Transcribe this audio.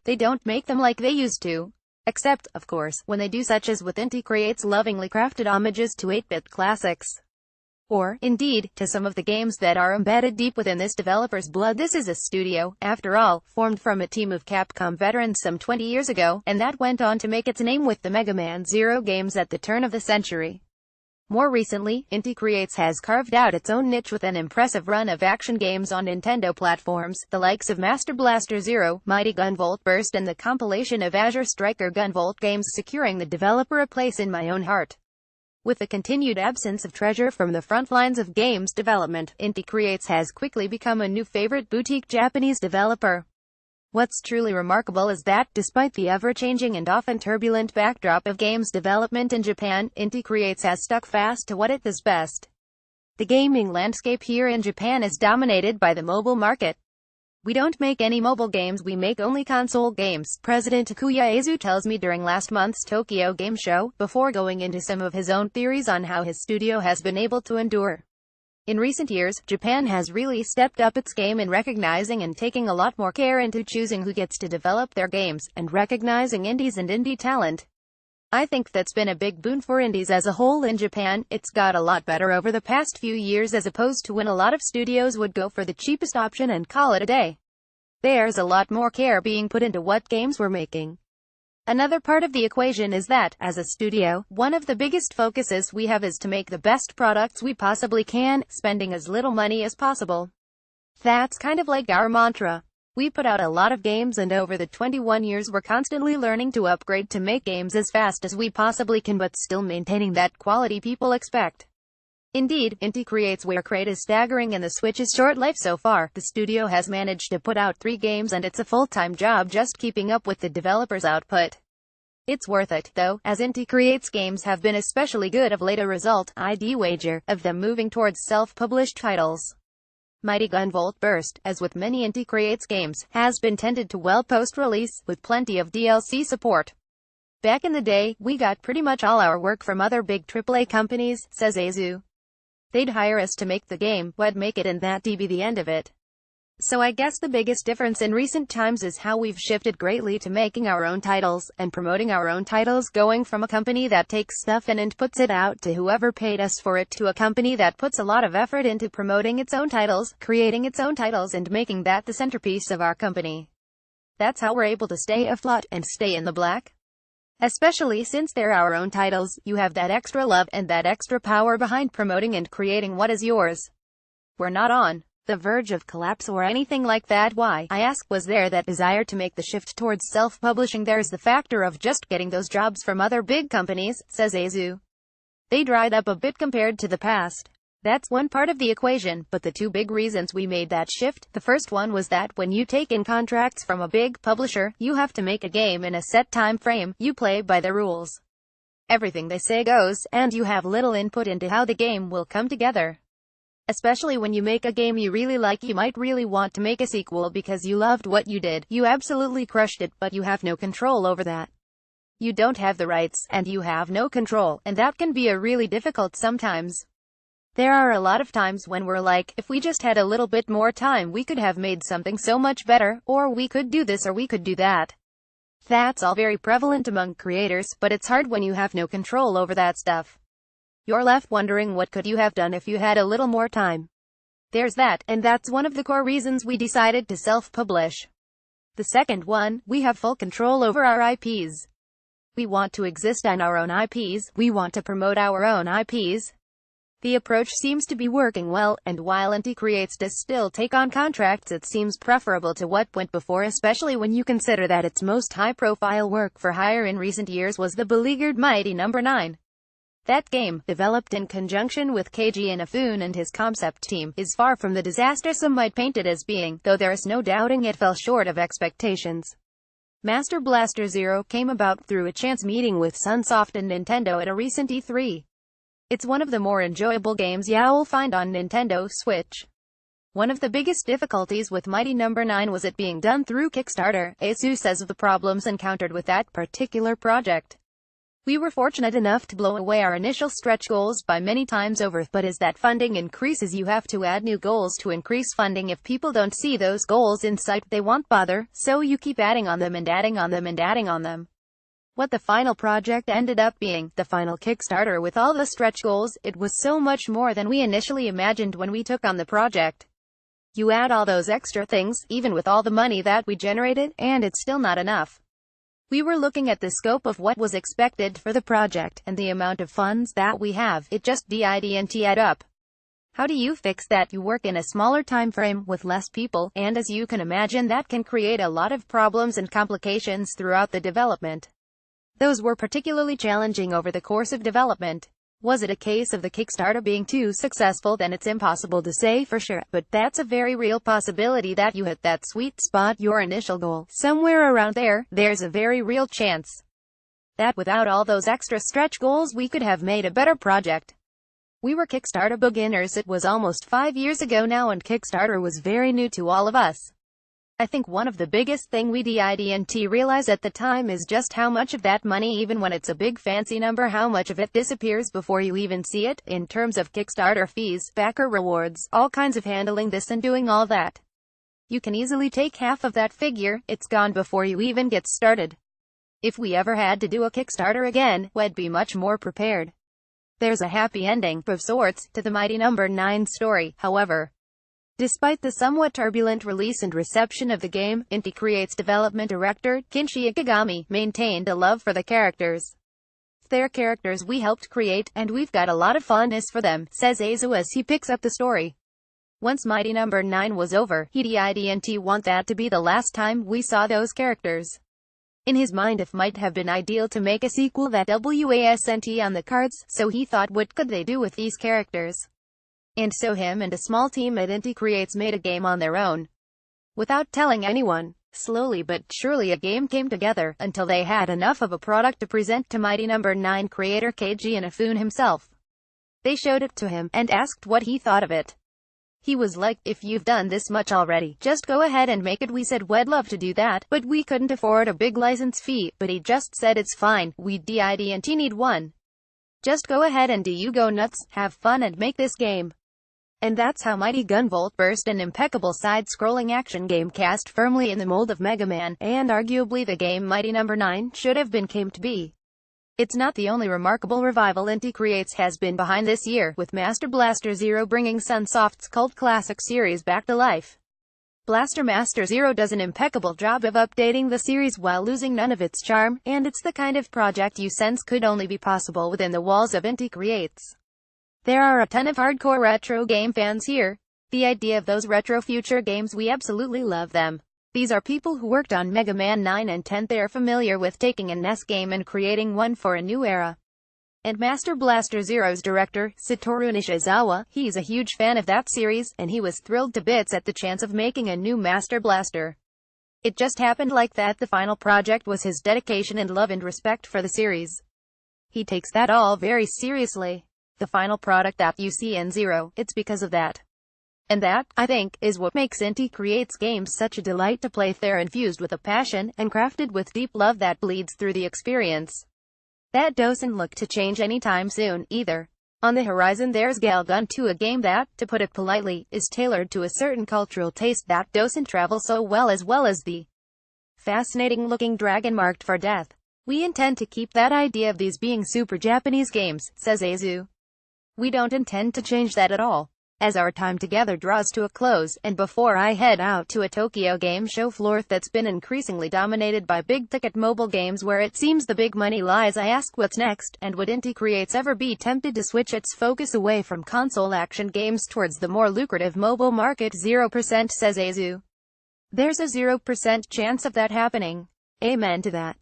They don't make them like they used to. Except, of course, when they do, such as with Inti Creates' lovingly crafted homages to 8-bit classics. Or, indeed, to some of the games that are embedded deep within this developer's blood. This is a studio, after all, formed from a team of Capcom veterans some 20 years ago, and that went on to make its name with the Mega Man Zero games at the turn of the century. More recently, Inti Creates has carved out its own niche with an impressive run of action games on Nintendo platforms, the likes of Master Blaster Zero, Mighty Gunvolt Burst, and the compilation of Azure Striker Gunvolt games, securing the developer a place in my own heart. With the continued absence of treasure from the front lines of games development, Inti Creates has quickly become a new favorite boutique Japanese developer. What's truly remarkable is that, despite the ever-changing and often turbulent backdrop of games development in Japan, Inti Creates has stuck fast to what it does best. The gaming landscape here in Japan is dominated by the mobile market. We don't make any mobile games, we make only console games, President Takuya Eizu tells me during last month's Tokyo Game Show, before going into some of his own theories on how his studio has been able to endure. In recent years, Japan has really stepped up its game in recognizing and taking a lot more care into choosing who gets to develop their games, and recognizing indies and indie talent. I think that's been a big boon for indies as a whole in Japan. It's got a lot better over the past few years, as opposed to when a lot of studios would go for the cheapest option and call it a day. There's a lot more care being put into what games we're making. Another part of the equation is that, as a studio, one of the biggest focuses we have is to make the best products we possibly can, spending as little money as possible. That's kind of like our mantra. We put out a lot of games, and over the 21 years we're constantly learning to upgrade to make games as fast as we possibly can, but still maintaining that quality people expect. Indeed, Inti Creates' work rate is staggering in the Switch's short life so far. The studio has managed to put out 3 games, and it's a full-time job just keeping up with the developer's output. It's worth it, though, as Inti Creates games have been especially good of late, a result, I'd wager, of them moving towards self-published titles. Mighty Gunvolt Burst, as with many Inti Creates games, has been tended to well post-release, with plenty of DLC support. Back in the day, we got pretty much all our work from other big AAA companies, says Eizu. They'd hire us to make the game, we'd make it, and that'd be the end of it. So I guess the biggest difference in recent times is how we've shifted greatly to making our own titles, and promoting our own titles, going from a company that takes stuff and puts it out to whoever paid us for it, to a company that puts a lot of effort into promoting its own titles, creating its own titles, and making that the centerpiece of our company. That's how we're able to stay afloat, and stay in the black. Especially since they're our own titles, you have that extra love, and that extra power behind promoting and creating what is yours. We're not on the verge of collapse or anything like that. Why, I ask, was there that desire to make the shift towards self-publishing? There's the factor of just getting those jobs from other big companies, says Eizu. They dried up a bit compared to the past. That's one part of the equation, but the 2 big reasons we made that shift, the first one was that when you take in contracts from a big publisher, you have to make a game in a set time frame, you play by the rules. Everything they say goes, and you have little input into how the game will come together. Especially when you make a game you really like, you might really want to make a sequel because you loved what you did, you absolutely crushed it, but you have no control over that. You don't have the rights, and you have no control, and that can be really difficult sometimes. There are a lot of times when we're like, if we just had a little bit more time, we could have made something so much better, or we could do this or we could do that. That's all very prevalent among creators, but it's hard when you have no control over that stuff. You're left wondering, what could you have done if you had a little more time? There's that, and that's one of the core reasons we decided to self-publish. The second one, we have full control over our IPs. We want to exist on our own IPs, we want to promote our own IPs. The approach seems to be working well, and while Inti Creates does still take on contracts, it seems preferable to what went before, especially when you consider that its most high-profile work for hire in recent years was the beleaguered Mighty No. 9. That game, developed in conjunction with Keiji Inafune and his concept team, is far from the disaster some might paint it as being, though there is no doubting it fell short of expectations. Master Blaster Zero came about through a chance meeting with Sunsoft and Nintendo at a recent E3. It's one of the more enjoyable games you'll find on Nintendo Switch. One of the biggest difficulties with Mighty No. 9 was it being done through Kickstarter, Eizu says of the problems encountered with that particular project. We were fortunate enough to blow away our initial stretch goals by many times over, but as that funding increases you have to add new goals to increase funding. If people don't see those goals in sight, they won't bother, so you keep adding on them and adding on them and adding on them. What the final project ended up being, the final Kickstarter with all the stretch goals, it was so much more than we initially imagined when we took on the project. You add all those extra things, even with all the money that we generated, and it's still not enough. We were looking at the scope of what was expected for the project, and the amount of funds that we have, it just didn't add up. How do you fix that? You work in a smaller time frame, with less people, and as you can imagine that can create a lot of problems and complications throughout the development. Those were particularly challenging over the course of development. Was it a case of the Kickstarter being too successful? Then it's impossible to say for sure, but that's a very real possibility that you hit that sweet spot, your initial goal, somewhere around there. There's a very real chance that without all those extra stretch goals we could have made a better project. We were Kickstarter beginners. It was almost 5 years ago now, and Kickstarter was very new to all of us. I think one of the biggest thing we didn't realize at the time is just how much of that money, even when it's a big fancy number, how much of it disappears before you even see it, in terms of Kickstarter fees, backer rewards, all kinds of handling this and doing all that. You can easily take half of that figure, it's gone before you even get started. If we ever had to do a Kickstarter again, we'd be much more prepared. There's a happy ending, of sorts, to the Mighty No. 9 story, however. Despite the somewhat turbulent release and reception of the game, Inti Creates development director, Kinshi Ikigami, maintained a love for the characters. They're characters we helped create, and we've got a lot of fondness for them, says Azu as he picks up the story. Once Mighty No. 9 was over, he didn't want that to be the last time we saw those characters. In his mind it might have been ideal to make a sequel that wasn't on the cards, so he thought, what could they do with these characters? And so him and a small team at Inti Creates made a game on their own. Without telling anyone, slowly but surely a game came together, until they had enough of a product to present to Mighty No. 9 creator Keiji Inafune himself. They showed it to him, and asked what he thought of it. He was like, if you've done this much already, just go ahead and make it. We said we'd love to do that, but we couldn't afford a big license fee, but he just said it's fine, we didn't need one. Just go ahead and do you go nuts, have fun and make this game. And that's how Mighty Gunvolt burst, an impeccable side-scrolling action game cast firmly in the mold of Mega Man, and arguably the game Mighty No. 9 should have came to be. It's not the only remarkable revival Inti Creates has been behind this year, with Master Blaster Zero bringing Sunsoft's cult classic series back to life. Blaster Master Zero does an impeccable job of updating the series while losing none of its charm, and it's the kind of project you sense could only be possible within the walls of Inti Creates. There are a ton of hardcore retro game fans here. The idea of those retro future games, we absolutely love them. These are people who worked on Mega Man 9 and 10. They're familiar with taking a NES game and creating one for a new era. And Master Blaster Zero's director, Satoru Nishizawa, he's a huge fan of that series, and he was thrilled to bits at the chance of making a new Master Blaster. It just happened like that. The final project was his dedication and love and respect for the series. He takes that all very seriously. The final product that you see in Zero, it's because of that. And that, I think, is what makes Inti Creates games such a delight to play. They're infused with a passion, and crafted with deep love that bleeds through the experience. That doesn't look to change anytime soon, either. On the horizon there's Galgun 2, a game that, to put it politely, is tailored to a certain cultural taste that doesn't travel so well as the fascinating-looking dragon marked for death. We intend to keep that idea of these being super Japanese games, says Azu. We don't intend to change that at all. As our time together draws to a close, and before I head out to a Tokyo game show floor that's been increasingly dominated by big-ticket mobile games where it seems the big money lies, I ask what's next, and would Inti Creates ever be tempted to switch its focus away from console action games towards the more lucrative mobile market? 0%, says Azu. There's a 0% chance of that happening. Amen to that.